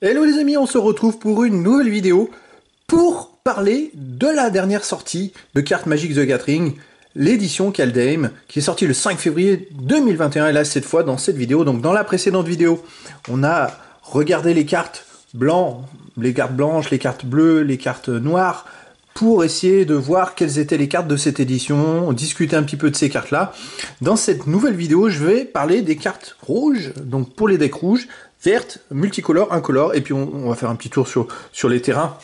Hello les amis, on se retrouve pour une nouvelle vidéo pour parler de la dernière sortie de cartes Magic the Gathering, l'édition Kaldheim, qui est sortie le 5 février 2021, et là cette fois dans cette vidéo. Donc dans la précédente vidéo, on a regardé les cartes blanches, les cartes blanches, les cartes bleues, les cartes noires, pour essayer de voir quelles étaient les cartes de cette édition, discuter un petit peu de ces cartes-là. Dans cette nouvelle vidéo, je vais parler des cartes rouges, donc pour les decks rouges, vertes, multicolores, incolores, et puis on va faire un petit tour sur les terrains,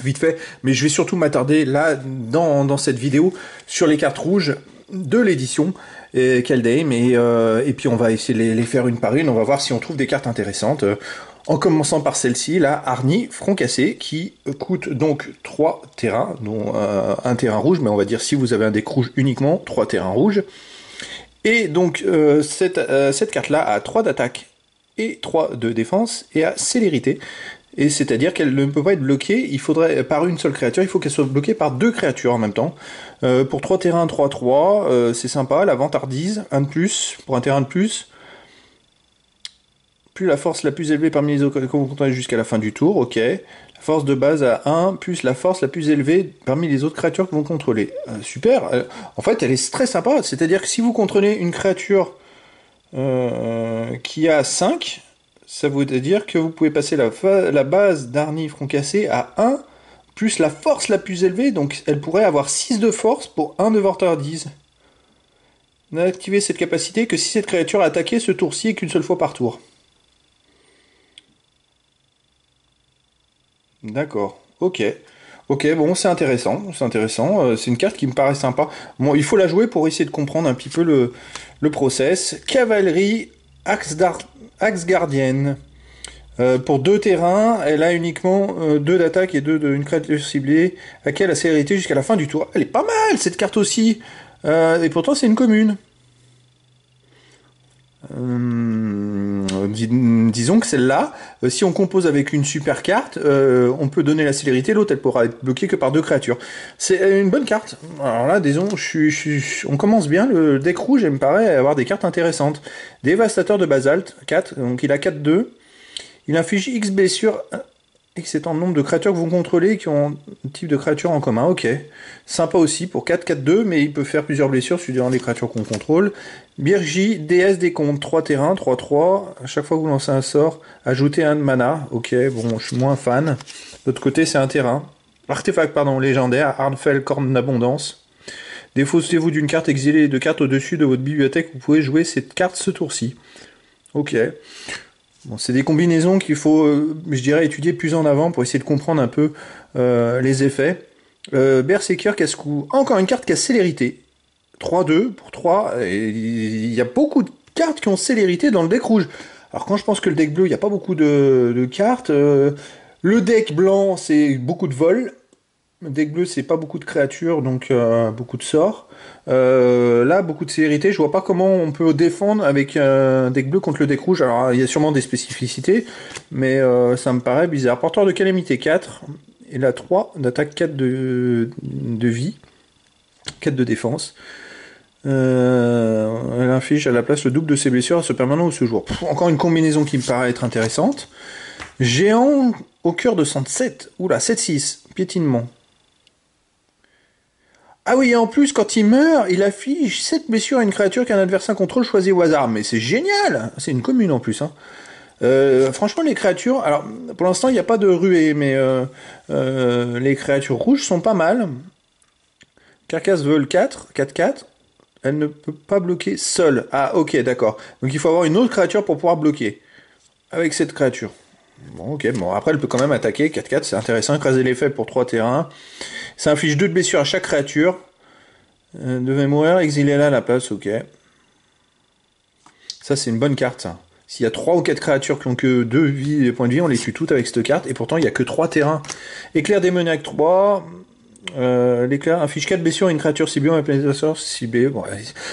vite fait, mais je vais surtout m'attarder là, dans cette vidéo, sur les cartes rouges de l'édition Kaldheim, et puis on va essayer de les faire une par une, on va voir si on trouve des cartes intéressantes. En commençant par celle-ci, la Arni Front Cassé, qui coûte donc 3 terrains, dont un terrain rouge, mais on va dire si vous avez un deck rouge uniquement, 3 terrains rouges. Et donc cette carte-là a 3 d'attaque et 3 de défense, et a célérité. Et c'est-à-dire qu'elle ne peut pas être bloquée, il faudrait par une seule créature, il faut qu'elle soit bloquée par 2 créatures en même temps. Pour 3 terrains 3-3, c'est sympa, la vantardise, 1 de plus, pour un terrain de plus. Plus la force la plus élevée parmi les autres que vous contrôlez jusqu'à la fin du tour, ok. La force de base à 1, plus la force la plus élevée parmi les autres créatures que vous contrôlez. Super, en fait elle est très sympa, c'est-à-dire que si vous contrôlez une créature qui a 5, ça veut dire que vous pouvez passer la base d'Arni Front Cassé à 1, plus la force la plus élevée, donc elle pourrait avoir 6 de force pour 1 de vantardise. N'activez cette capacité que si cette créature a attaqué ce tour-ci et qu'une seule fois par tour. D'accord, ok. Ok, bon, c'est intéressant, c'est une carte qui me paraît sympa. Bon, il faut la jouer pour essayer de comprendre un petit peu le process. Cavalerie Axgardienne. Pour 2 terrains, elle a uniquement 2 d'attaque et 2 d'une créature ciblée, à laquelle la célérité jusqu'à la fin du tour. Elle est pas mal, cette carte aussi. Et pourtant, c'est une commune. Disons que celle-là, si on compose avec une super carte, on peut donner la célérité, l'autre elle pourra être bloquée que par 2 créatures. C'est une bonne carte. Alors là, disons, on commence bien, le deck rouge, il me paraît avoir des cartes intéressantes. Dévastateur de basalte, 4, donc il a 4-2. Il inflige X blessures, X étant le nombre de créatures que vous contrôlez qui ont un type de créature en commun, ok. Sympa aussi pour 4-4-2, mais il peut faire plusieurs blessures suivant les créatures qu'on contrôle. Birgi, déesse des comptes, 3 terrains, 3-3. À chaque fois que vous lancez un sort, ajoutez 1 de mana. Ok, bon, je suis moins fan. De l'autre côté, c'est un terrain. Artefact, pardon, légendaire, Arnfell, corne d'abondance. Défaussez-vous d'une carte exilée et de cartes au-dessus de votre bibliothèque, vous pouvez jouer cette carte ce tour-ci. Ok. Bon, c'est des combinaisons qu'il faut, je dirais, étudier plus en avant pour essayer de comprendre un peu les effets. Berserker casse-cou. Encore une carte qui a célérité. 3-2 pour 3. Il y a beaucoup de cartes qui ont célérité dans le deck rouge. Alors quand je pense que le deck bleu, il n'y a pas beaucoup de cartes. Le deck blanc, c'est beaucoup de vol. Le deck bleu, c'est pas beaucoup de créatures, donc beaucoup de sorts. Là, beaucoup de célérité. Je vois pas comment on peut défendre avec un deck bleu contre le deck rouge. Alors, il y a sûrement des spécificités, mais ça me paraît bizarre. Porteur de calamité 4. Il a 3 d'attaque, 4 de vie, 4 de défense. Elle inflige à la place le double de ses blessures à ce permanent ou ce jour. Encore une combinaison qui me paraît être intéressante. Géant au cœur de 107. Oula, 7-6. Piétinement. Ah oui, et en plus, quand il meurt, il affiche 7 blessures à une créature qu'un adversaire contrôle choisi au hasard. Mais c'est génial! C'est une commune en plus. Hein. Franchement, les créatures... Alors, pour l'instant, il n'y a pas de ruée, mais les créatures rouges sont pas mal. Carcasse vol 4, 4-4. Elle ne peut pas bloquer seule. Ah, ok, d'accord. Donc il faut avoir une autre créature pour pouvoir bloquer. Avec cette créature. Bon, ok, bon, après elle peut quand même attaquer, 4-4, c'est intéressant, écraser l'effet pour 3 terrains. Ça inflige 2 de blessures à chaque créature. Devait mourir, exilez-la à la place, ok. Ça c'est une bonne carte, ça. S'il y a 3 ou 4 créatures qui ont que 2 vies, points de vie, on les tue toutes avec cette carte, et pourtant il n'y a que 3 terrains. Éclair démoniaque 3... l'éclair inflige 4 blessures à une créature ciblée, un pénétrateur ciblé. Bon,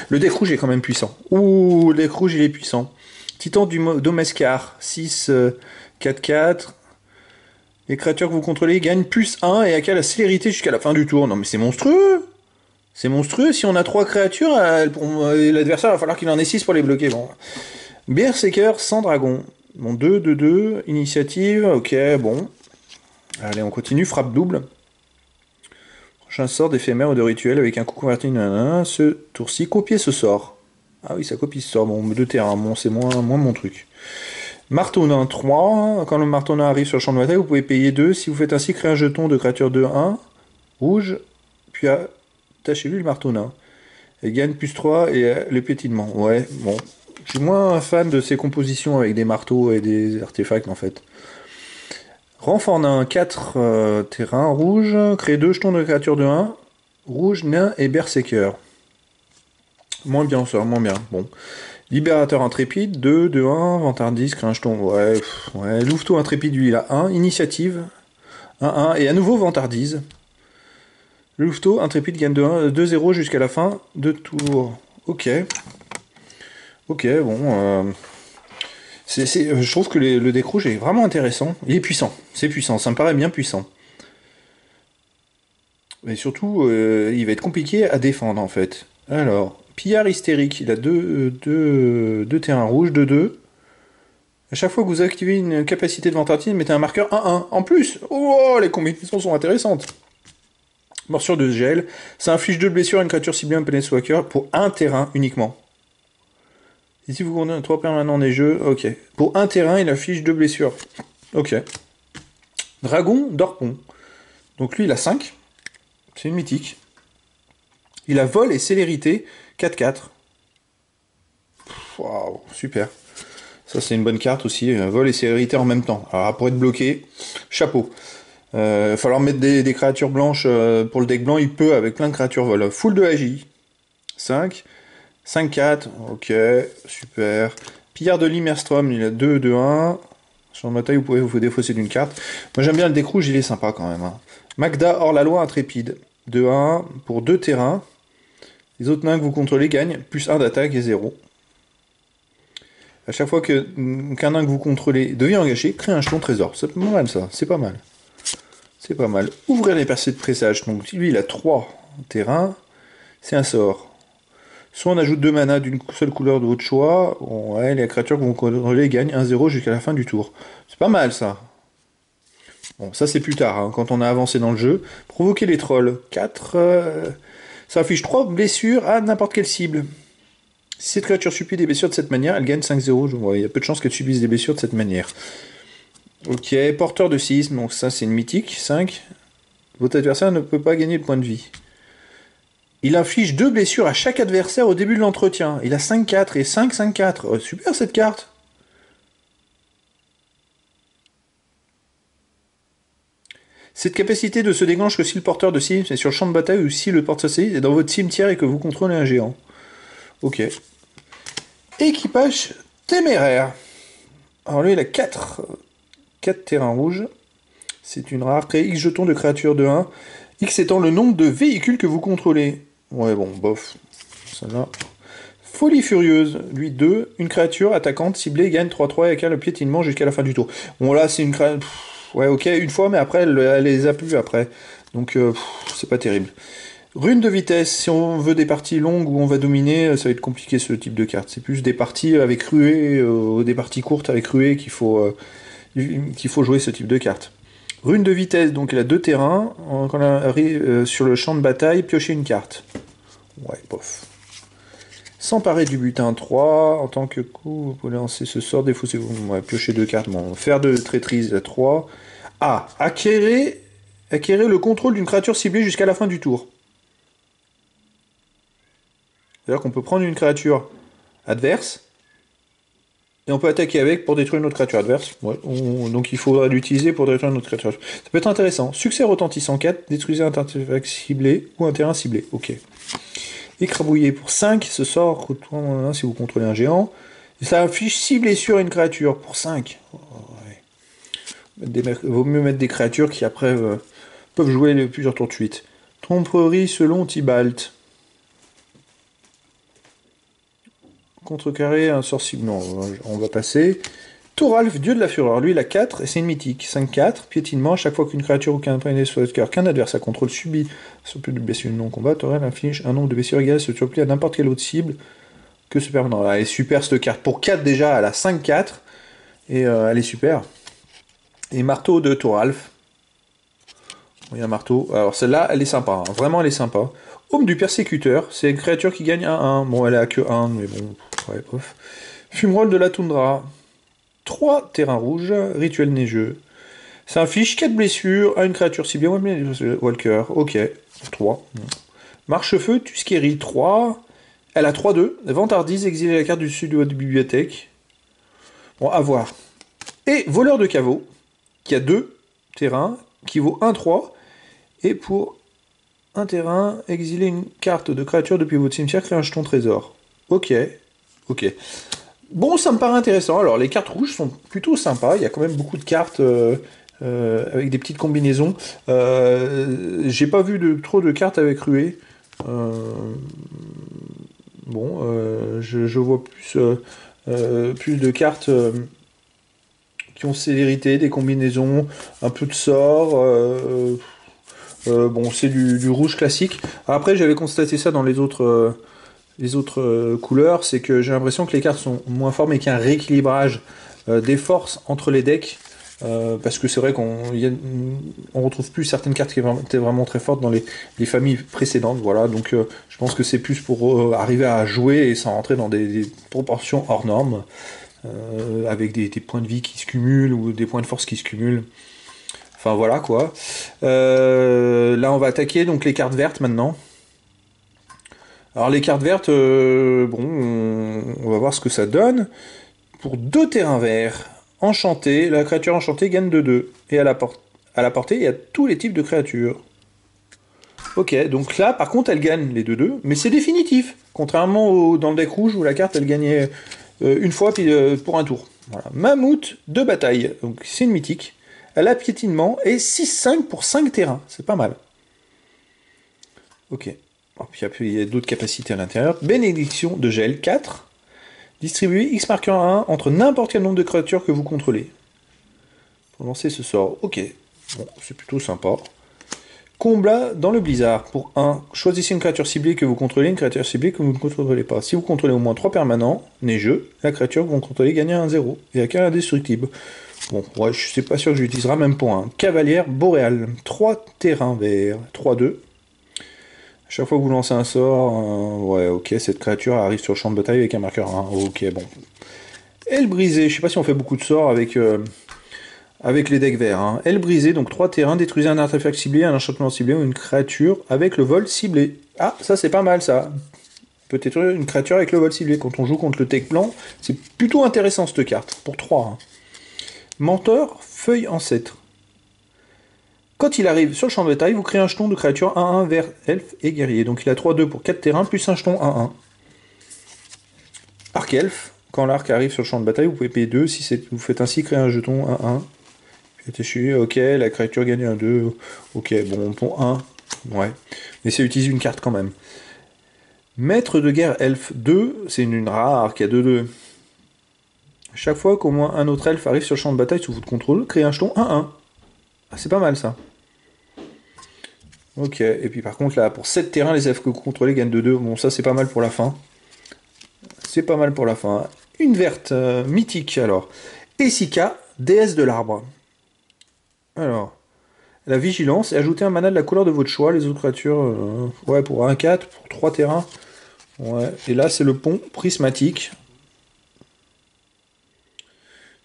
le deck rouge est quand même puissant. Ouh, le deck rouge il est puissant. Titan du Domescar, 6, 4-4. Les créatures que vous contrôlez gagnent plus 1 et acquièrent la célérité jusqu'à la fin du tour. Non mais c'est monstrueux! C'est monstrueux, si on a 3 créatures, l'adversaire va falloir qu'il en ait 6 pour les bloquer. Bon. Berserker sans dragon. Bon, 2, 2, 2. Initiative, ok, bon. Allez, on continue. Frappe double. Prochain sort d'éphémère ou de rituel avec un coup converti. Nanana. Ce tour-ci, copier ce sort. Ah oui, ça copie ce sort. Bon, 2 terrains. Bon, c'est moins mon truc. Marteau nain 3. Quand le marteau nain arrive sur le champ de bataille, vous pouvez payer 2. Si vous faites ainsi, créez un jeton de créature 2-1. Rouge. Puis attachez-lui le marteau nain. Elle gagne plus 3 et le pétillement. Ouais, bon. Je suis moins fan de ces compositions avec des marteaux et des artefacts en fait. Renfort nain 4 terrains rouge. Créez 2 jetons de créature de 1. Rouge, nain et berserker. Moins bien ça, moins bien. Bon. Libérateur intrépide, 2, 2, 1. Vantardise, crée un jeton. Ouais, ouais. Louveteau intrépide, lui il a 1. Initiative, 1, 1. Et à nouveau vantardise. Le Louveteau intrépide gagne de 1, 2-0 jusqu'à la fin de tour. Ok. Ok, bon. Je trouve que le deck rouge est vraiment intéressant. Il est puissant. C'est puissant. Ça me paraît bien puissant. Mais surtout, il va être compliqué à défendre en fait. Alors, pillard hystérique. Il a deux terrains rouges, 2-2. À chaque fois que vous activez une capacité de vantardise, mettez un marqueur 1-1. En plus, oh, les combinaisons sont intéressantes. Morsure de gel. Ça inflige 2 blessures à une créature ciblée un Planeswalker pour un terrain uniquement. Ici, vous comptez 3 permanents des jeux. Ok. Pour un terrain, il affiche 2 blessures. Ok. Dragon d'Orpon. Donc lui, il a 5. C'est une mythique. Il a vol et célérité 4-4. Waouh, super. Ça, c'est une bonne carte aussi. Vol et célérité en même temps. Alors, pour être bloqué, chapeau. Il va falloir mettre des créatures blanches pour le deck blanc. Il peut avec plein de créatures vol. Full de AJ. 5. 5-4. Ok, super. Pillard de Limerstrom, il a 2-2-1. Sur le bataille, vous pouvez vous défausser d'une carte. Moi, j'aime bien le deck rouge, il est sympa quand même. Hein. Magda hors la loi intrépide. 2-1 pour 2 terrains. Les autres nains que vous contrôlez gagnent plus 1 d'attaque et 0. À chaque fois qu'un nain que vous contrôlez devient engagé, créez un jeton trésor. C'est pas mal ça, c'est pas mal. C'est pas mal. Ouvrir les percées de pressage. Donc lui, il a 3 terrains. C'est un sort. Soit on ajoute 2 manas d'une seule couleur de votre choix. Bon, ouais, les créatures que vous contrôlez gagnent 1-0 jusqu'à la fin du tour. C'est pas mal ça. Bon, ça c'est plus tard, hein, quand on a avancé dans le jeu. Provoquer les trolls. 4. Ça affiche 3 blessures à n'importe quelle cible. Si cette créature subit des blessures de cette manière, elle gagne 5-0. Il y a peu de chances qu'elle subisse des blessures de cette manière. Ok, porteur de séisme, donc ça c'est une mythique. 5. Votre adversaire ne peut pas gagner de points de vie. Il inflige 2 blessures à chaque adversaire au début de l'entretien. Il a 5-4 et 5-5-4. Oh, super cette carte. Cette capacité ne se déclenche que si le porteur de séisme est sur le champ de bataille ou si le porteur de séisme est dans votre cimetière et que vous contrôlez un géant. Ok. Équipage téméraire. Alors lui il a 4 terrains rouges. C'est une rare. Créez X jetons de créatures de 1. X étant le nombre de véhicules que vous contrôlez. Ouais bon, bof. Ça va. Folie furieuse. Lui 2. Une créature attaquante ciblée gagne 3-3 et acquiert le piétinement jusqu'à la fin du tour. Bon là c'est une créature... Ouais ok, une fois mais après elle les a plus après. Donc c'est pas terrible. Rune de vitesse, si on veut des parties longues où on va dominer, ça va être compliqué ce type de carte. C'est plus des parties avec ruée, des parties courtes avec ruée qu'il faut jouer ce type de carte. Rune de vitesse, donc elle a 2 terrains. Quand elle arrive sur le champ de bataille, piochez une carte. Ouais, bof. S'emparer du butin 3, en tant que coup, vous pouvez lancer ce sort, défaussez-vous. Ouais, piochez 2 cartes. Bon, faire de traîtrise à 3. Ah, acquérez le contrôle d'une créature ciblée jusqu'à la fin du tour. C'est-à-dire qu'on peut prendre une créature adverse, et on peut attaquer avec pour détruire une autre créature adverse. Ouais, donc il faudra l'utiliser pour détruire une autre créature. Ça peut être intéressant. Succès retentissant 4, détruisez un artefact ciblé ou un terrain ciblé. Ok. Écrabouillé pour 5, ce sort retourne si vous contrôlez un géant. Et ça affiche 6 blessures à une créature pour 5. Oh, ouais. Vaut mieux mettre des créatures qui après peuvent jouer plusieurs tours de suite. Tromperie selon Tibalt. Contrecarré, un sort cible. Non, on va passer. Thoralf, dieu de la fureur. Lui, il a 4 et c'est une mythique. 5-4, piétinement. À chaque fois qu'une créature ou qu'un PNS soit de cœur, qu'un adversaire contrôle subit sur plus de blessures non-combat, Thoralf inflige un nombre de blessures égal à ce surplus à n'importe quelle autre cible que ce permanent. Elle est super cette carte. Pour 4 déjà, elle a 5-4. Et elle est super. Et marteau de Thoralf. Il y a un marteau. Alors celle-là, elle est sympa. Hein. Vraiment, elle est sympa. Homme du persécuteur. C'est une créature qui gagne 1-1. Bon, elle a que 1, mais bon. Ouais, bref. Fumerole de la toundra. 3 terrains rouges. Rituel neigeux. Ça inflige 4 blessures à une créature ciblée. Walker. Ok. 3. Marche-feu, Tuskeri. 3. Elle a 3-2. Vantardise, exiler la carte du sud de votre bibliothèque. Bon, à voir. Et voleur de caveau, qui a 2 terrains, qui vaut 1-3. Et pour un terrain, exiler une carte de créature depuis votre cimetière, créer un jeton trésor. Ok. Ok. Bon, ça me paraît intéressant. Alors, les cartes rouges sont plutôt sympas. Il y a quand même beaucoup de cartes avec des petites combinaisons. J'ai pas vu trop de cartes avec ruée. Bon, je vois plus de cartes qui ont célérité, des combinaisons, un peu de sorts. Bon, c'est du rouge classique. Après, j'avais constaté ça dans les autres couleurs, c'est que j'ai l'impression que les cartes sont moins fortes, mais qu'il y a un rééquilibrage des forces entre les decks. Parce que c'est vrai qu'on retrouve plus certaines cartes qui étaient vraiment très fortes dans les familles précédentes. Voilà, donc je pense que c'est plus pour arriver à jouer et sans rentrer dans des proportions hors normes, avec des points de vie qui se cumulent ou des points de force qui se cumulent. Enfin voilà quoi. Là on va attaquer donc les cartes vertes maintenant. Alors les cartes vertes, bon, on va voir ce que ça donne. Pour 2 terrains verts, enchanté, la créature enchantée gagne 2-2. Et à la portée, il y a tous les types de créatures. Ok, donc là, par contre, elle gagne les 2-2, mais c'est définitif. Contrairement dans le deck rouge où la carte, elle gagnait une fois puis, pour un tour. Voilà. Mammouth de bataille, donc c'est une mythique. Elle a piétinement et 6-5 pour 5 terrains, c'est pas mal. Ok. Puis après, il y a d'autres capacités à l'intérieur. Bénédiction de gel 4. Distribuez X marqueur 1 entre n'importe quel nombre de créatures que vous contrôlez. Pour lancer ce sort. Ok. Bon, c'est plutôt sympa. Combat dans le blizzard. Pour 1, choisissez une créature ciblée que vous contrôlez, une créature ciblée que vous ne contrôlez pas. Si vous contrôlez au moins 3 permanents, neigeux, la créature que vous contrôlez gagne un 0. Et à quel indestructible. Bon, ouais, je suis pas sûr que je l'utilisera même pour un. Cavalière boréale. 3 terrains verts. 3-2. Chaque fois que vous lancez un sort, ouais, ok, cette créature arrive sur le champ de bataille avec un marqueur 1. Ok, bon. Aile brisée, je sais pas si on fait beaucoup de sorts avec les decks verts. Hein. Aile brisée, donc 3 terrains, détruisez un artefact ciblé, un enchantement ciblé ou une créature avec le vol ciblé. Ah, ça c'est pas mal ça. Peut-être une créature avec le vol ciblé. Quand on joue contre le tech blanc, c'est plutôt intéressant cette carte, pour 3. Hein. Menteur, feuille ancêtre. Quand il arrive sur le champ de bataille, vous créez un jeton de créature 1-1 vert, elfe et guerrier. Donc il a 3-2 pour 4 terrains, plus un jeton 1-1. Arc elfe, quand l'arc arrive sur le champ de bataille, vous pouvez payer 2. Si vous faites ainsi, créer un jeton 1-1. Puis ok, la créature gagne un 2. Ok, bon, pour 1. Ouais. Mais ça utilise une carte quand même. Maître de guerre elfe 2, c'est une rare qui a 2-2. Chaque fois qu'au moins un autre elfe arrive sur le champ de bataille sous votre contrôle, créez un jeton 1-1. Ah, c'est pas mal ça. Ok, et puis par contre là, pour 7 terrains, les elfes que vous contrôlez gagnent 2-2. Bon, ça c'est pas mal pour la fin. C'est pas mal pour la fin. Une verte, mythique alors. Essika, déesse de l'arbre. Alors, la vigilance, et ajoutez un mana de la couleur de votre choix, les autres créatures, ouais, pour 1-4, pour 3 terrains. Ouais, et là c'est le pont prismatique.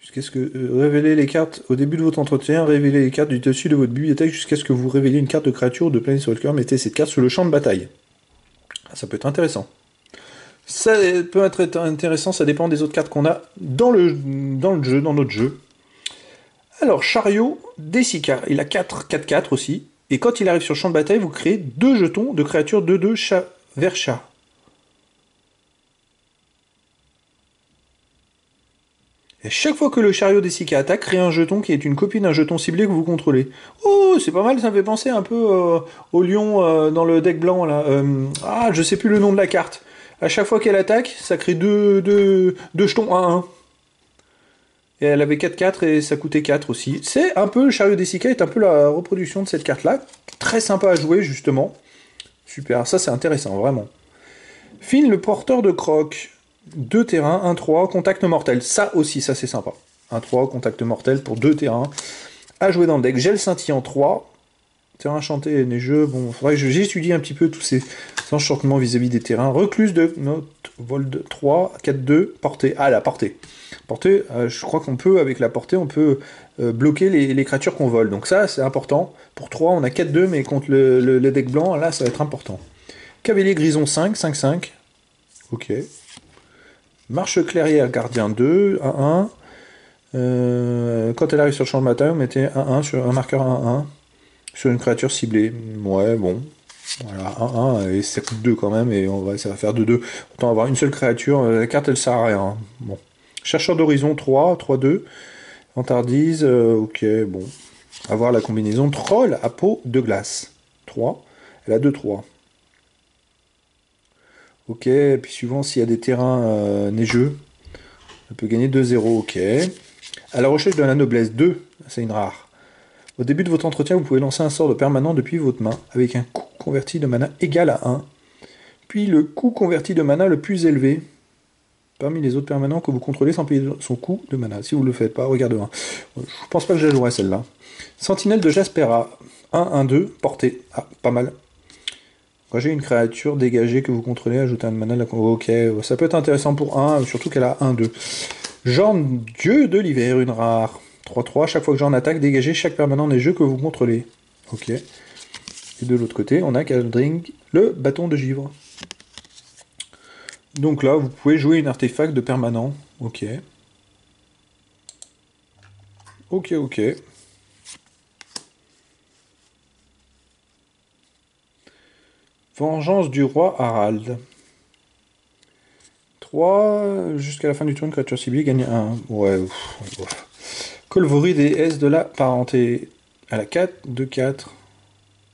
Jusqu'à ce que révélez les cartes au début de votre entretien, révélez les cartes du dessus de votre bibliothèque jusqu'à ce que vous révéliez une carte de créature ou de Planeswalker, mettez cette carte sur le champ de bataille. Ça peut être intéressant. Ça peut être intéressant, ça dépend des autres cartes qu'on a dans le jeu, dans notre jeu. Alors, Chariot d'Essika, il a 4-4-4 aussi, et quand il arrive sur le champ de bataille, vous créez 2 jetons de créatures 2-2 chat vers chat. Et chaque fois que le chariot d'Essika attaque, créez un jeton qui est une copie d'un jeton ciblé que vous contrôlez. Oh, c'est pas mal, ça me fait penser un peu au lion dans le deck blanc, là. Ah, je sais plus le nom de la carte. À chaque fois qu'elle attaque, ça crée 2 jetons 1-1. Et elle avait 4-4 et ça coûtait 4 aussi. C'est un peu, le chariot d'Essika est un peu la reproduction de cette carte-là. Très sympa à jouer, justement. Super, ça c'est intéressant, vraiment. Finn, le porteur de croc. 2 terrains, 1-3, contact mortel. Ça aussi, ça c'est sympa. 1-3, contact mortel pour 2 terrains. À jouer dans le deck. Gel scintillant 3. Terrain chanté et neigeux. Bon, faudrait que j'étudie un petit peu tous ces enchantements vis-à-vis des terrains. Recluse de note, Vold 3, 4-2, portée. Ah, la portée. Portée, je crois qu'on peut, avec la portée, on peut bloquer les créatures qu'on vole. Donc ça, c'est important. Pour 3, on a 4-2, mais contre le deck blanc, là, ça va être important. Cavalier Grison 5, 5-5. Ok. Marche clairière, gardien 2, 1-1. Quand elle arrive sur le champ de bataille, on mettait 1-1 sur un marqueur 1-1 sur une créature ciblée. Ouais, bon. Voilà, 1-1, et ça coûte 2 quand même, et ça va faire 2-2. Autant avoir une seule créature, la carte elle sert à rien. Bon. Chercheur d'horizon 3, 3-2. Vantardise, ok, bon. Avoir la combinaison Troll à peau de glace. 3. Elle a 2-3. Ok, et puis suivant, s'il y a des terrains neigeux, elle peut gagner 2-0, ok. À la recherche de la noblesse 2, c'est une rare. Au début de votre entretien, vous pouvez lancer un sort de permanent depuis votre main, avec un coût converti de mana égal à 1, puis le coût converti de mana le plus élevé parmi les autres permanents que vous contrôlez sans payer son coût de mana. Si vous ne le faites pas, regardez 1. Je pense pas que je la jouerai celle-là. Sentinelle de Jaspera, 1-1-2, portée. Ah, pas mal. Quand j'ai une créature dégagée que vous contrôlez, ajoutez un mana. Ok, ça peut être intéressant pour 1, surtout qu'elle a 1-2. Jorn, dieu de l'hiver, une rare. 3-3, chaque fois que Jorn attaque, dégagez chaque permanent des jeux que vous contrôlez. Ok. Et de l'autre côté, on a Kaldring, le bâton de givre. Donc là, vous pouvez jouer une artefact de permanent. Ok. Ok, ok. Vengeance du roi Harald. 3, jusqu'à la fin du tour, une créature ciblée gagne 1. Ouais, Kolvori, déesse de la parenté. À la 4, 2-4.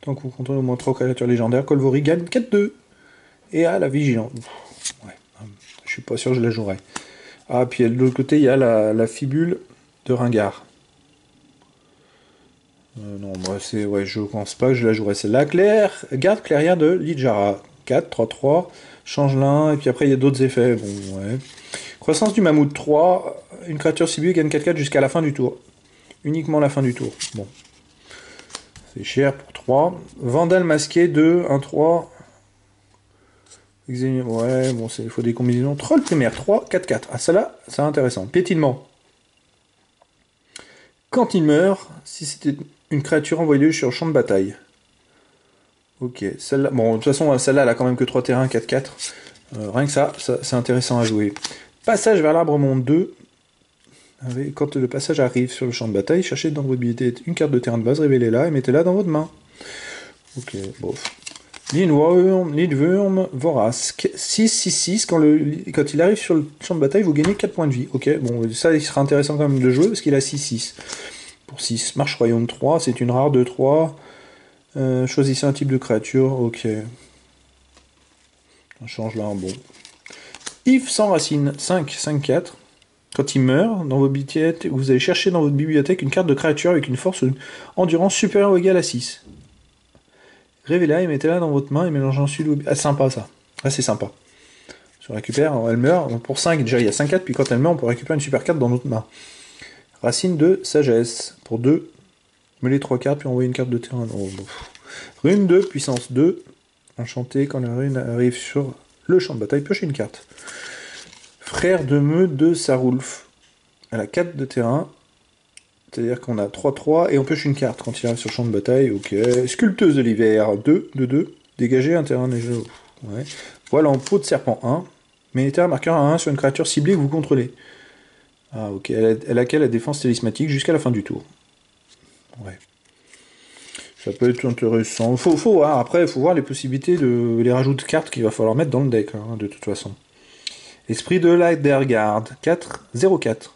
Tant que vous contrôlez au moins 3 créatures légendaires, Kolvori gagne 4-2. Et à la vigilance. Ouais, je suis pas sûr que je la jouerai. Ah, puis de l'autre côté, il y a la fibule de Ringard. Non, moi, ouais, je pense pas que je la jouerai celle-là. Garde clairière de Lijdara. 4, 3-3. Change l'un, et puis après, il y a d'autres effets. Bon, ouais. Croissance du mammouth 3. Une créature ciblée gagne 4-4 jusqu'à la fin du tour. Uniquement la fin du tour. Bon. C'est cher pour 3. Vandal masqué 2, 1-3. Ouais, bon, il faut des combinaisons. Troll primaire 3, 4-4. Ah, celle-là, c'est intéressant. Piétinement. Quand il meurt, si c'était une créature envoyée sur le champ de bataille. Ok, celle-là. Bon, de toute façon, celle-là, elle a quand même que 3 terrains, 4-4. Rien que ça c'est intéressant à jouer. Passage vers l'arbre monde 2. Quand le passage arrive sur le champ de bataille, cherchez dans votre bibliothèque une carte de terrain de base, révélez-la et mettez-la dans votre main. Ok, bof. Lindworm vorace. 6-6-6, quand il arrive sur le champ de bataille, vous gagnez 4 points de vie. Ok, bon, ça, il sera intéressant quand même de jouer parce qu'il a 6-6. Pour 6. Marche royaume 3, c'est une rare 2-3. Choisissez un type de créature, ok. On change là un bon. Yves sans racine, 5, 5-4. Quand il meurt, dans vos bibliothèques, vous allez chercher dans votre bibliothèque une carte de créature avec une force endurance supérieure ou égale à 6. Révélez-la et mettez-la dans votre main et mélangez ensuite. Ah, sympa ça. Ah, c'est sympa. Je récupère, elle meurt. Donc pour 5, déjà il y a 5-4, puis quand elle meurt, on peut récupérer une super carte dans notre main. Racine de sagesse. Pour 2, mêlez 3 cartes, puis envoyez une carte de terrain. Oh, bon. Rune de puissance 2. Enchanté, quand la rune arrive sur le champ de bataille, piochez une carte. Frère de meute de Sarulf. Elle a 4 de terrain. C'est-à-dire qu'on a 3-3 et on pioche une carte quand il arrive sur le champ de bataille. Ok. Sculpteuse de l'hiver, 2, 2-2. Dégagez un terrain neigeux. Ouais. Voilà en peau de serpent 1. Mettez un marqueur à 1 sur une créature ciblée que vous contrôlez. Ah ok. Elle a quelle la défense talismatique jusqu'à la fin du tour. Ouais. Ça peut être intéressant. Faut voir. Après, il faut voir les possibilités de les rajouts de cartes qu'il va falloir mettre dans le deck, hein, de toute façon. Esprit de la Dergarde, 4, 0-4.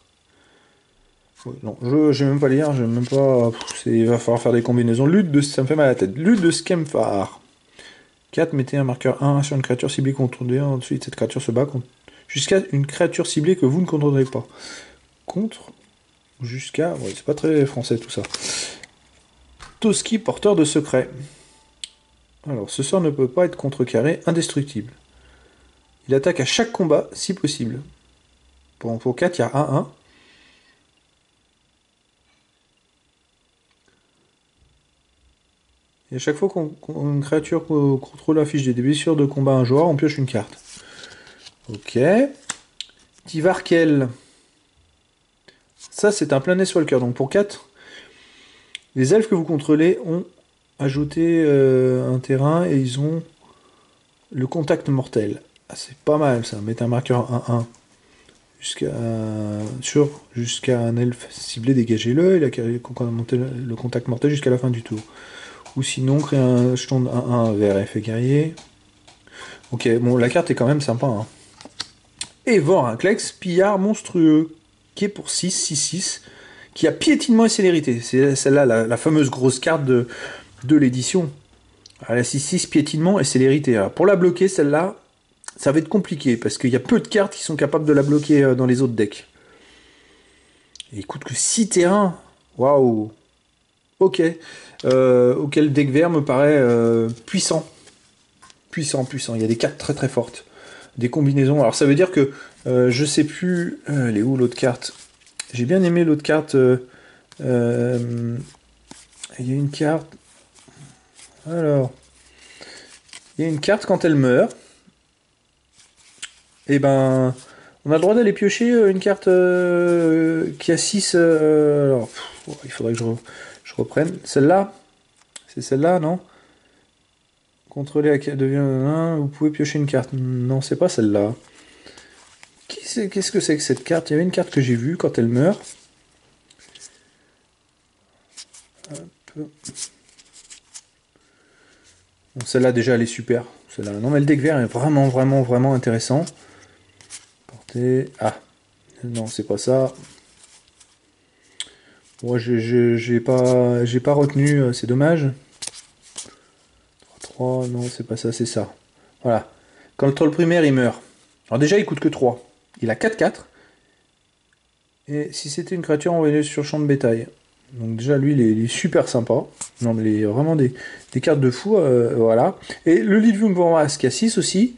Non, je vais même pas lire, je vais même pas. Il va falloir faire des combinaisons. Lutte de. Ça me fait mal à la tête. Lutte de Skemfar. 4, mettez un marqueur 1 sur une créature ciblée contrôlée. Ensuite, cette créature se bat contre. Jusqu'à une créature ciblée que vous ne contrôlez pas. Contre. Jusqu'à. Ouais, c'est pas très français tout ça. Toski, porteur de secret. Alors, ce sort ne peut pas être contrecarré, indestructible. Il attaque à chaque combat, si possible. Pour 4, il y a 1-1. Et à chaque fois qu'une créature contrôle affiche des blessures de combat à un joueur, on pioche une carte. Ok. Tivarkel. Ça, c'est un Planeswalker. Donc pour 4, les elfes que vous contrôlez ont ajouté un terrain et ils ont le contact mortel. Ah, c'est pas mal ça. Mettre un marqueur 1-1 jusqu'à un elfe ciblé, dégagez-le. Il a le contact mortel jusqu'à la fin du tour. Ou sinon, créer un jeton 1-1 vers effet guerrier. Ok, bon, la carte est quand même sympa. Hein. Et Vorinclex, pillard monstrueux, qui est pour 6-6-6, qui a piétinement et célérité. C'est celle-là, la fameuse grosse carte de l'édition. La 6-6, piétinement et célérité. Alors, pour la bloquer, celle-là, ça va être compliqué, parce qu'il y a peu de cartes qui sont capables de la bloquer dans les autres decks. Et il coûte que 6 terrains. Waouh. Ok. Auquel deck vert me paraît puissant. Puissant. Il y a des cartes très très fortes. Des combinaisons. Alors ça veut dire que je sais plus. Elle est où l'autre carte? J'ai bien aimé l'autre carte. Il y a une carte. Alors. Il y a une carte quand elle meurt. Et ben. On a le droit d'aller piocher une carte qui a 6. Alors. Il faudrait que je reprenne. Celle-là. C'est celle-là, non? Contrôler à devient 1, vous pouvez piocher une carte. Non, c'est pas celle-là. Qu'est-ce que c'est que cette carte? Il y avait une carte que j'ai vue quand elle meurt. Hop. Bon, celle-là déjà elle est super. Celle-là. Non mais le deck vert est vraiment intéressant. Portée. Ah. Non, c'est pas ça. Moi j'ai pas retenu, c'est dommage. 3, non, c'est pas ça, c'est ça. Voilà. Quand le troll primaire il meurt. Alors déjà il coûte que 3. Il a 4-4. Et si c'était une créature envoyée sur champ de bétail. Donc déjà lui il est super sympa. Non mais il est vraiment des cartes de fou. Voilà. Et le Livium Vorace qui a 6 aussi.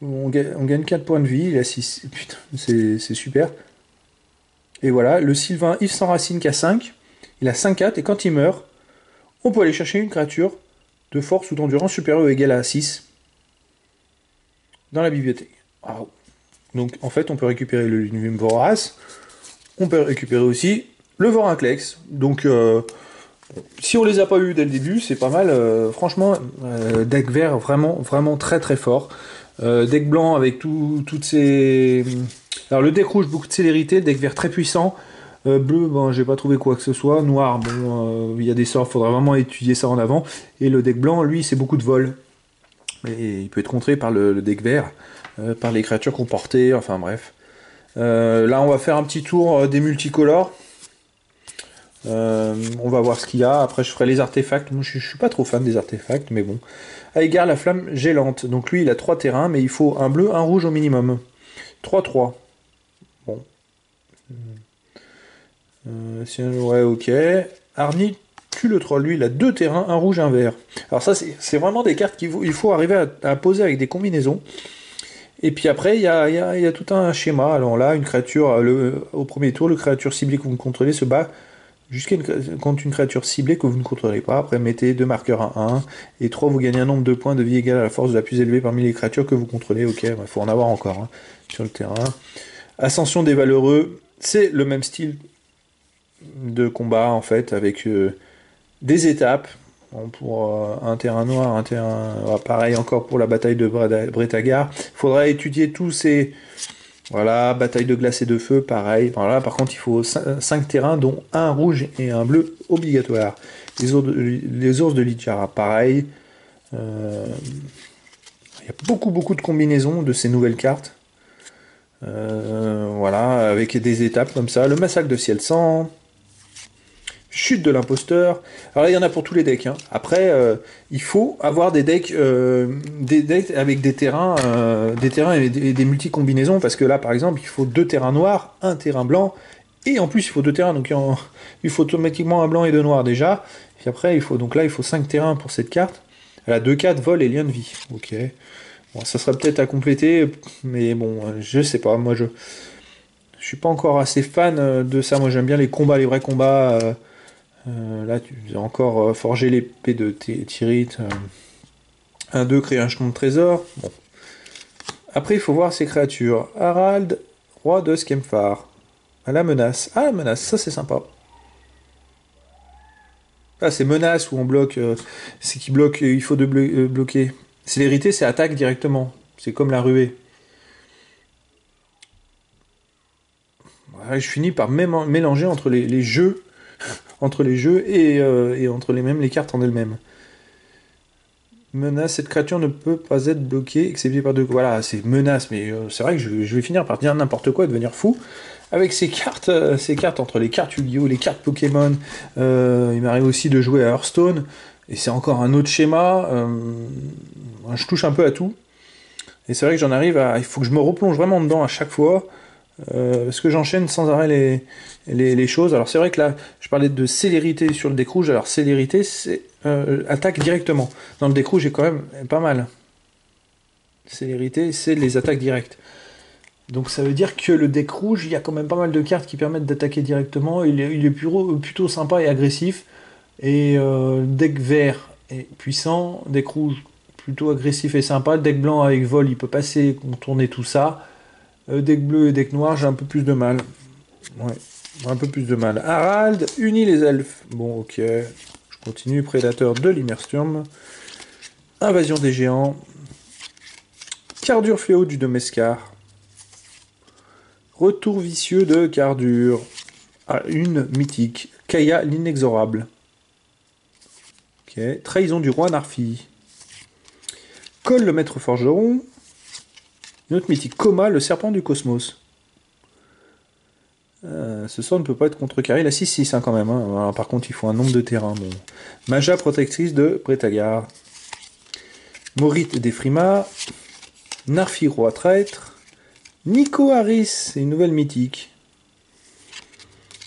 On gagne 4 points de vie. Il a 6. Putain, c'est super. Et voilà. Le Sylvain Yves sans racine qui a 5. Il a 5-4. Et quand il meurt, on peut aller chercher une créature de force ou d'endurance supérieure ou égale à 6 dans la bibliothèque. Wow. Donc en fait on peut récupérer le Livium Vorace. On peut récupérer aussi le Vorinclex. Donc si on les a pas eu dès le début, c'est pas mal. Franchement, deck vert vraiment très très fort. Deck blanc avec toutes ces. Alors le deck rouge beaucoup de célérité, deck vert très puissant. Bleu, bon, j'ai pas trouvé quoi que ce soit. Noir, bon, il y a des sorts, faudra vraiment étudier ça en avant. Et le deck blanc, lui, c'est beaucoup de vol. Et il peut être contré par le deck vert, par les créatures qu'on portait, enfin bref. Là, on va faire un petit tour des multicolores. On va voir ce qu'il y a. Après, je ferai les artefacts. Moi, je suis pas trop fan des artefacts, mais bon. Aegar, la flamme gélante. Donc lui, il a 3 terrains, mais il faut un bleu, un rouge au minimum. 3-3. Bon. Ouais, ok. Arnie tue le troll. Lui, il a 2 terrains, un rouge, un vert. Alors ça, c'est vraiment des cartes qu'il faut arriver à poser avec des combinaisons. Et puis après, il y a tout un schéma. Alors là, une créature, au premier tour, le créature ciblée que vous contrôlez se bat contre une créature ciblée que vous ne contrôlez pas. Après, mettez 2 marqueurs à 1. Et 3, vous gagnez un nombre de points de vie égal à la force de la plus élevée parmi les créatures que vous contrôlez. Ok, il faut en avoir encore hein, sur le terrain. Ascension des Valeureux, c'est le même style de combat en fait, avec des étapes. Pour un terrain noir, un terrain pareil encore pour la bataille de Bretagar. Il faudra étudier tous ces voilà, bataille de glace et de feu, pareil. Voilà, par contre, il faut 5 terrains, dont un rouge et un bleu obligatoire. Les ours de Littjara, pareil. Il y a beaucoup de combinaisons de ces nouvelles cartes. Voilà, avec des étapes comme ça. Le massacre de Ciel Sang. Chute de l'imposteur. Alors là, il y en a pour tous les decks. Hein. Après, il faut avoir des decks avec des terrains et des multi-combinaisons, parce que là, par exemple, il faut 2 terrains noirs, un terrain blanc, et en plus, il faut 2 terrains, donc il faut automatiquement un blanc et 2 noirs déjà. Et après, il faut 5 terrains pour cette carte. Elle a 2-4, vol et lien de vie. Ok. Bon, ça serait peut-être à compléter, mais bon, je sais pas. Moi, je suis pas encore assez fan de ça. Moi, j'aime bien les combats, les vrais combats. Là, tu as encore forgé l'épée de Tyrite. 1-2, créer un jeton de trésor. Bon. Après, il faut voir ces créatures. Harald, roi de Skemfar. À la menace. Ah, la menace, ça c'est sympa. Ah, c'est menace où on bloque. C'est qui bloque, il faut bloquer. Célérité, c'est attaque directement. C'est comme la ruée. Ouais, je finis par mélanger les jeux, entre les jeux et entre les cartes en elles-mêmes. Menace, cette créature ne peut pas être bloquée, excepté par deux. Voilà, c'est menace, mais c'est vrai que je vais finir par dire n'importe quoi et devenir fou. Avec ces cartes entre les cartes Yu-Gi-Oh!, les cartes Pokémon, il m'arrive aussi de jouer à Hearthstone, et c'est encore un autre schéma. Je touche un peu à tout, et c'est vrai que j'en arrive à. Il faut que je me replonge vraiment dedans à chaque fois, parce que j'enchaîne sans arrêt les choses. Alors c'est vrai que là, je parlais de célérité sur le deck rouge, alors célérité, c'est attaque directement. Dans le deck rouge, j'ai quand même pas mal. Célérité, c'est les attaques directes. Donc ça veut dire que le deck rouge, il y a quand même pas mal de cartes qui permettent d'attaquer directement. Il est plutôt sympa et agressif. Et le deck vert est puissant. Deck rouge, plutôt agressif et sympa. Le deck blanc avec vol, il peut passer, contourner tout ça. Deck bleu et deck noir, j'ai un peu plus de mal. Ouais, un peu plus de mal. Harald unit les elfes. Bon, ok. Je continue. Prédateur de l'Immersturm. Invasion des géants. Cardure fléau du Domescar. Retour vicieux de Cardure. À une mythique. Kaya l'inexorable. Ok. Trahison du roi Narfi. Cole le maître forgeron. Une autre mythique. Coma le serpent du cosmos. Ce sort ne peut pas être contrecarré. La 6-6 hein, quand même. Hein. Alors, par contre, il faut un nombre de terrains. Bon. Maja protectrice de Bretagar. Morite des Frimas. Narfi roi traître. Nico Harris, c'est une nouvelle mythique.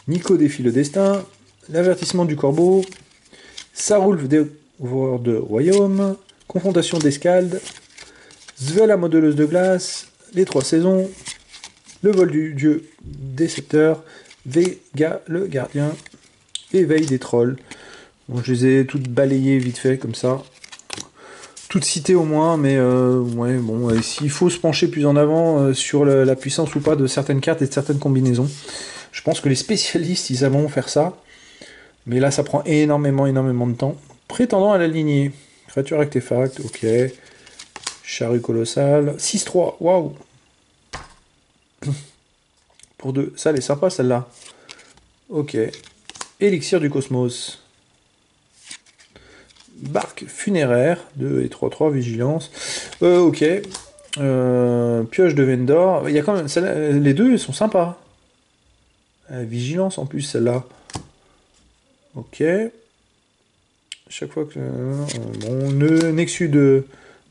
Nico défie le destin. L'avertissement du corbeau. Sarulf dévoreur de royaume. Confrontation d'Escalde. Zvel la modeleuse de glace. Les trois saisons. Le vol du dieu décepteur. Vega le gardien. Éveil des trolls. Bon, je les ai toutes balayées vite fait comme ça. Toutes citées au moins, mais ouais, bon, s'il faut se pencher plus en avant sur la puissance ou pas de certaines cartes et de certaines combinaisons, je pense que les spécialistes, ils savent faire ça. Mais là, ça prend énormément de temps. Prétendant à la lignée. Créature artefact, ok. Charrue colossale. 6-3, waouh. Pour 2. Ça, elle est sympa, celle-là. Ok. Élixir du cosmos. Barque funéraire. 2 et 3-3, vigilance. Ok. Pioche de Vendor. Il y a quand même. Les deux, ils sont sympas. Vigilance en plus, celle-là. Ok. Chaque fois que. Bon, Nexus de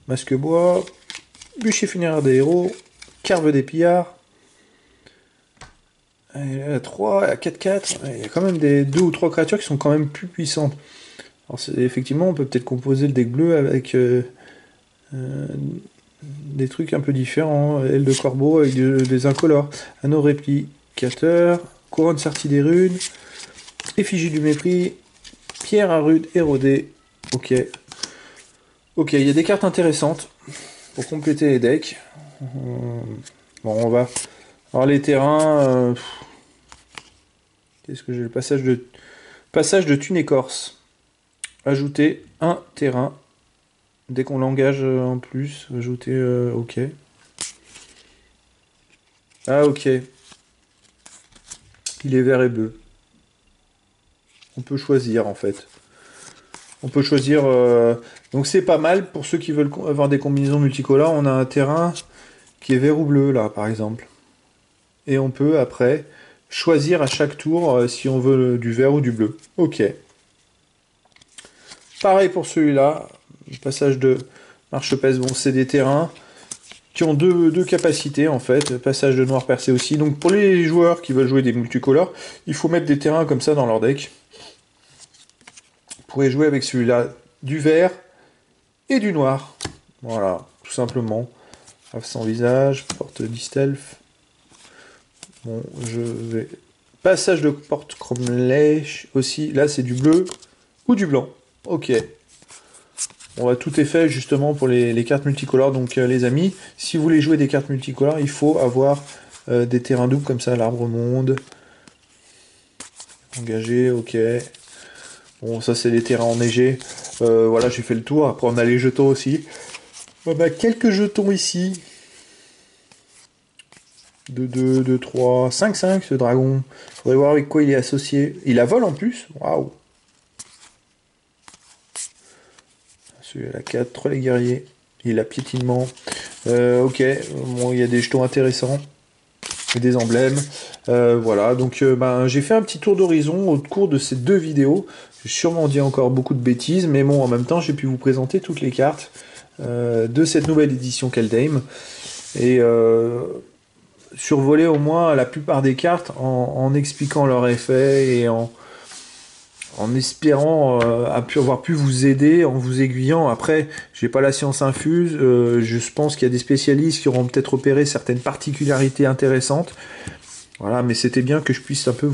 Masque-Bois. Bûcher funéraire des héros. Carve des pillards. À 3, à 4-4. Il y a quand même des 2 ou 3 créatures qui sont quand même plus puissantes. Alors, effectivement, on peut peut-être composer le deck bleu avec des trucs un peu différents. Aile de corbeau avec des incolores. Anneau réplicateur. Couronne sortie des runes. Effigie du mépris. Pierre à rude érodée. Ok. Ok, il y a des cartes intéressantes pour compléter les decks. Bon, on va. Alors les terrains. Qu'est-ce que j'ai? Le passage de Thune Écorce. Ajouter un terrain. Dès qu'on l'engage en plus, ajouter. Ok. Ah, ok. Il est vert et bleu. On peut choisir en fait. On peut choisir. Donc c'est pas mal pour ceux qui veulent avoir des combinaisons multicolores. On a un terrain qui est vert ou bleu là, par exemple. Et on peut après choisir à chaque tour si on veut du vert ou du bleu. Ok. Pareil pour celui-là. Passage de marche-pèse. Bon, c'est des terrains qui ont deux capacités en fait. Passage de noir percé aussi. Donc pour les joueurs qui veulent jouer des multicolores, il faut mettre des terrains comme ça dans leur deck. Vous pourrez jouer avec celui-là du vert et du noir. Voilà, tout simplement. Sans visage, porte d'Istelf. Bon, je vais Passage de porte Cromlech aussi. Là, c'est du bleu ou du blanc. Ok. On va tout est fait justement pour les cartes multicolores. Donc, les amis, si vous voulez jouer des cartes multicolores, il faut avoir des terrains doubles comme ça. L'arbre monde. Engagé, ok. Bon, ça, c'est les terrains enneigés. Voilà, j'ai fait le tour. Après, on a les jetons aussi. On a quelques jetons ici. 2, 2, 2, 3, 5, 5, ce dragon. Faudrait voir avec quoi il est associé. Il a vol en plus. Waouh. Celui-là, la 4, les guerriers. Il a piétinement. Ok, bon, il y a des jetons intéressants. Et des emblèmes. Voilà, donc ben, j'ai fait un petit tour d'horizon au cours de ces 2 vidéos. J'ai sûrement dit encore beaucoup de bêtises, mais bon, en même temps, j'ai pu vous présenter toutes les cartes de cette nouvelle édition Kaldheim. Et survoler au moins la plupart des cartes en expliquant leur effet et en espérant avoir pu vous aider, en vous aiguillant. Après, j'ai pas la science infuse, je pense qu'il y a des spécialistes qui auront peut-être repéré certaines particularités intéressantes. Voilà, mais c'était bien que je puisse un peu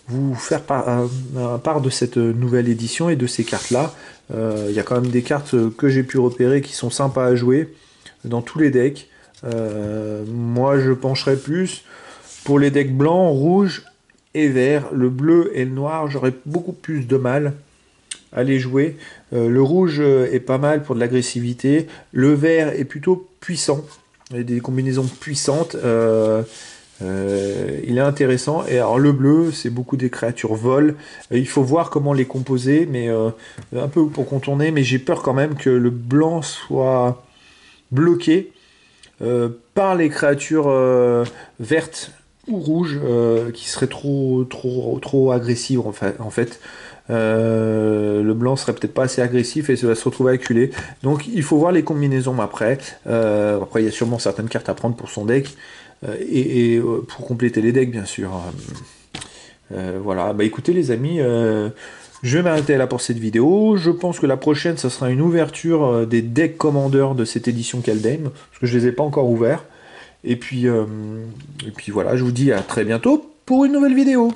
vous faire part de cette nouvelle édition et de ces cartes-là. Il y a quand même des cartes que j'ai pu repérer qui sont sympas à jouer dans tous les decks. Moi, je pencherais plus pour les decks blancs, rouges et verts. Le bleu et le noir, j'aurais beaucoup plus de mal à les jouer. Le rouge est pas mal pour de l'agressivité. Le vert est plutôt puissant. Il y a des combinaisons puissantes. Il est intéressant. Et alors le bleu, c'est beaucoup des créatures vol. Il faut voir comment les composer, mais un peu pour contourner. Mais j'ai peur quand même que le blanc soit bloqué par les créatures vertes ou rouges qui seraient trop agressives en fait. Le blanc serait peut-être pas assez agressif et ça va se retrouver acculé. Donc il faut voir les combinaisons après. Après il y a sûrement certaines cartes à prendre pour son deck et pour compléter les decks bien sûr. Voilà, bah écoutez les amis, je vais m'arrêter là pour cette vidéo. Je pense que la prochaine, ça sera une ouverture des decks commandeurs de cette édition Kaldheim, parce que je les ai pas encore ouverts. Et puis voilà, je vous dis à très bientôt pour une nouvelle vidéo.